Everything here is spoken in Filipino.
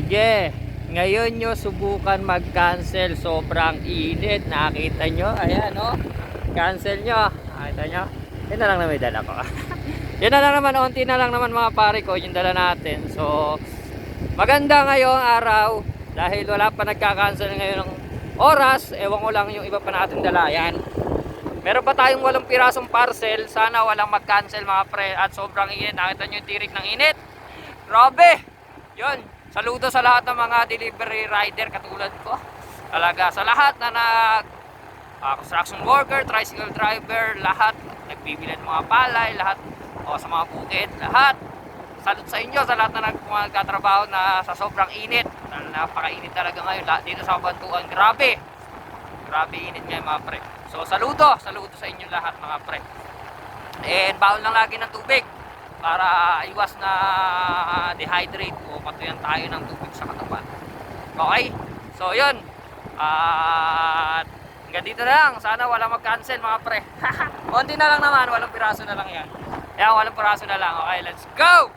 Sige, ngayon nyo subukan mag-cancel. Sobrang init. Nakita nyo? Ayan, oh. Cancel nyo. Nakita nyo? Yan na lang na may dala ko. Yan na lang naman, onti na lang naman mga pare ko, yung dala natin. So, maganda ngayong araw. Dahil wala pa nagka-cancel ngayon ng oras. Ewan ko lang yung iba pa natin dala. Yan. Meron pa tayong 8 pirasong parcel. Sana walang mag-cancel mga pre. At sobrang init. Nakita nyo yung tirik ng init. Grabe! Yun. Saludo sa lahat ng mga delivery rider katulad ko. Talaga sa lahat na construction worker, tricycle driver, lahat nagbibili ng mga palay, lahat sa mga bukid, lahat. Salute sa inyo sa lahat na nagtatrabaho na sa sobrang init. Napakainit talaga ngayon dito sa Bantuan. Grabe. Grabe init ngayon mga pre. So saludo sa inyo lahat mga pre. And bawal lang lagi ng tubig para iwas na dehydrate o patuyan tayo ng tubig sa katawan. Okay? So yun. At hanggang dito na lang. Sana walang mag-cancel mga pre. Konti na lang naman. 8 piraso na lang yan. Yan, 8 piraso na lang. Okay, let's go!